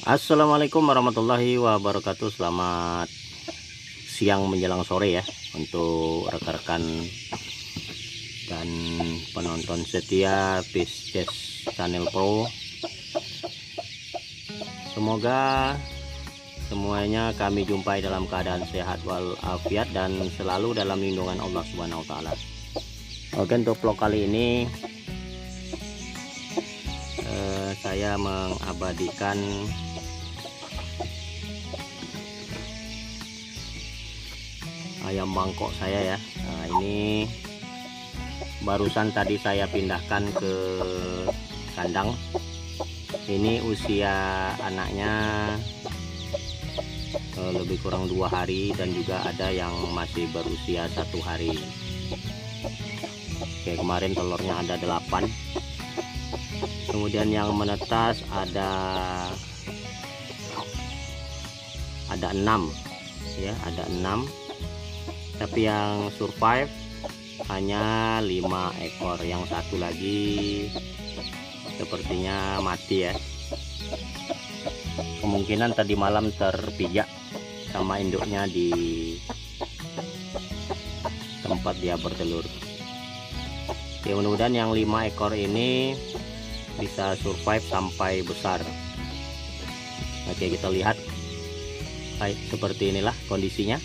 Assalamualaikum warahmatullahi wabarakatuh. Selamat siang menjelang sore ya untuk rekan-rekan dan penonton setia Pisces Channel Pro. Semoga semuanya kami jumpai dalam keadaan sehat walafiat dan selalu dalam lindungan Allah Subhanahu wa taala. Oke, untuk vlog kali ini saya mengabadikan ayam bangkok saya ya. Nah, ini barusan tadi saya pindahkan ke kandang. Ini usia anaknya lebih kurang 2 hari dan juga ada yang masih berusia 1 hari. Oke, kemarin telurnya ada 8, kemudian yang menetas ada 6 ya, ada 6, tapi yang survive hanya 5 ekor. Yang satu lagi sepertinya mati ya, kemungkinan tadi malam terpijak sama induknya di tempat dia bertelur. Ya, mudah-mudahan yang 5 ekor ini bisa survive sampai besar. Oke, kita lihat. Baik, seperti inilah kondisinya.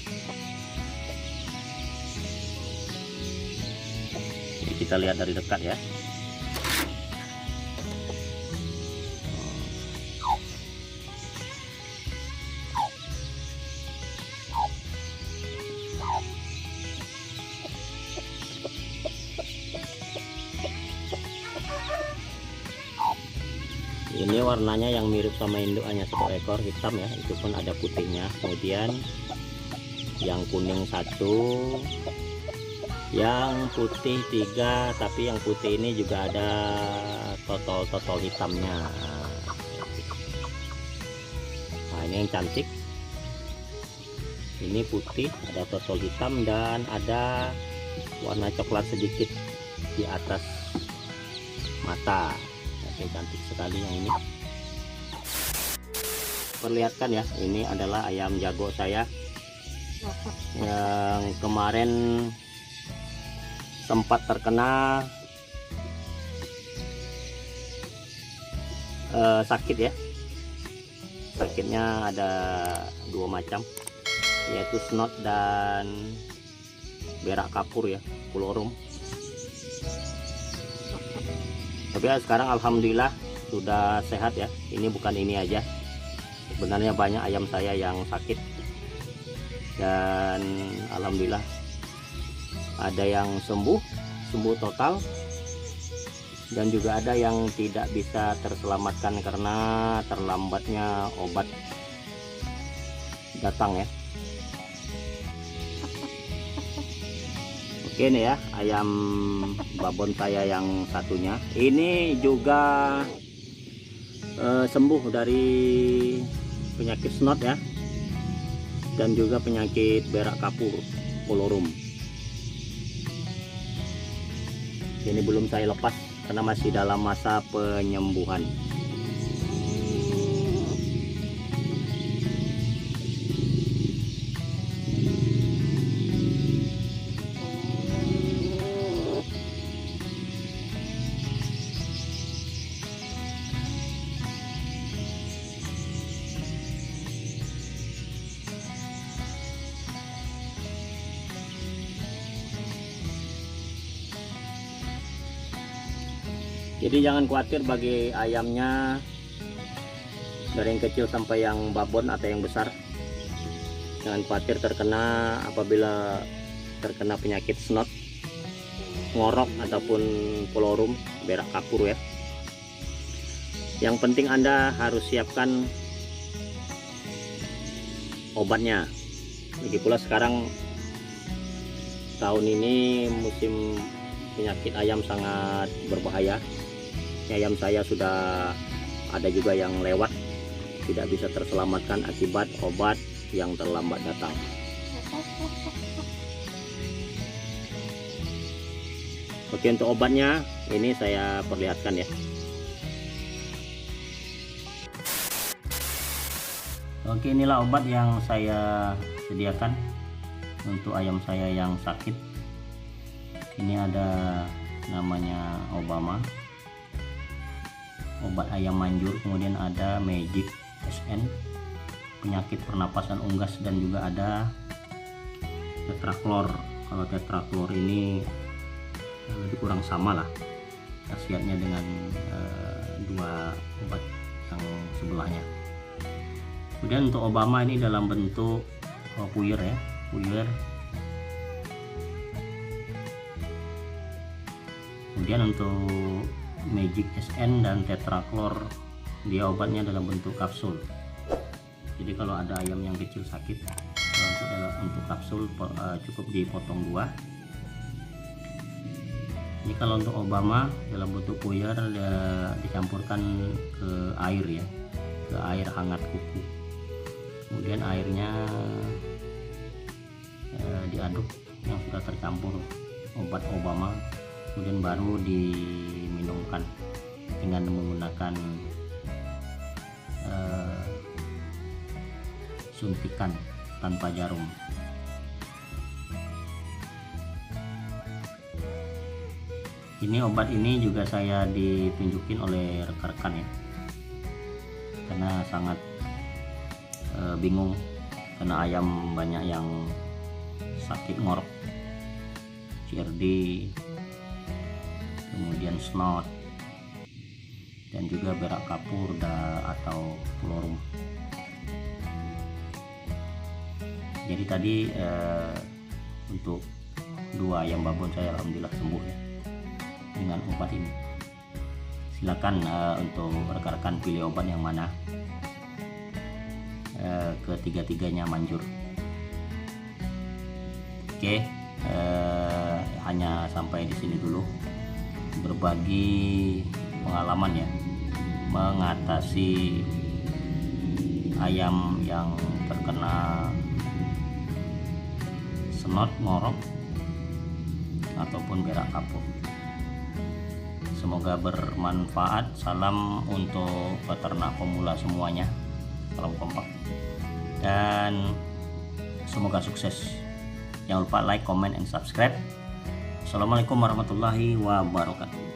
Kita lihat dari dekat ya. Ini warnanya yang mirip sama induk, hanya 1 ekor hitam ya, itu pun ada putihnya. Kemudian yang kuning 1, yang putih 3, tapi yang putih ini juga ada totol-totol hitamnya. Nah, ini yang cantik, ini putih, ada totol hitam dan ada warna coklat sedikit di atas mata. Oke, cantik sekali yang ini. Perlihatkan ya, ini adalah ayam jago saya yang kemarin sempat terkena sakit ya. Sakitnya ada 2 macam, yaitu snot dan berak kapur ya, pulorum. Tapi sekarang alhamdulillah sudah sehat ya. Ini bukan ini aja, sebenarnya banyak ayam saya yang sakit dan alhamdulillah ada yang sembuh total, dan juga ada yang tidak bisa terselamatkan karena terlambatnya obat datang ya. Oke, ini ya ayam babon saya yang satunya. Ini juga sembuh dari penyakit snot ya, dan juga penyakit berak kapur, pulorum. Ini belum saya lepas karena masih dalam masa penyembuhan. Jadi jangan khawatir bagi ayamnya, dari yang kecil sampai yang babon atau yang besar. Jangan khawatir terkena apabila terkena penyakit snot, ngorok ataupun pulorum, berak kapur ya. Yang penting Anda harus siapkan obatnya. Lagi pula sekarang tahun ini musim penyakit ayam sangat berbahaya. Ayam saya sudah ada juga yang lewat, tidak bisa terselamatkan akibat obat yang terlambat datang. Oke, untuk obatnya ini saya perlihatkan ya. Oke, inilah obat yang saya sediakan untuk ayam saya yang sakit. Ini ada namanya Obama, obat ayam manjur, kemudian ada Magic SN, penyakit pernapasan unggas, dan juga ada Tetraklor. Kalau Tetraklor ini lebih kurang sama lah khasiatnya dengan dua obat yang sebelahnya. Kemudian untuk Obama ini dalam bentuk puyer ya, puyer. Kemudian untuk Magic SN dan Tetraklor, dia obatnya dalam bentuk kapsul. Jadi kalau ada ayam yang kecil sakit, untuk kapsul cukup dipotong 2. Ini kalau untuk Obama dalam bentuk puyer, dicampurkan ke air ya, ke air hangat kuku. Kemudian airnya diaduk yang sudah tercampur obat Obama, kemudian baru diminumkan dengan menggunakan suntikan tanpa jarum. Ini obat ini juga saya ditunjukin oleh rekan-rekan ya, karena sangat bingung karena ayam banyak yang sakit ngorok, CRD, kemudian snot, dan juga berak kapur atau florum. Jadi tadi untuk 2 ayam babon saya alhamdulillah sembuh ya dengan obat ini. Silakan untuk rekan-rekan pilih obat yang mana, ketiga-tiganya manjur. Oke, hanya sampai di sini dulu berbagi pengalaman ya mengatasi ayam yang terkena snot, ngorok, ataupun berak kapur. Semoga bermanfaat. Salam untuk peternak pemula semuanya, salam kompak, dan semoga sukses. Jangan lupa like, comment, and subscribe. Assalamualaikum warahmatullahi wabarakatuh.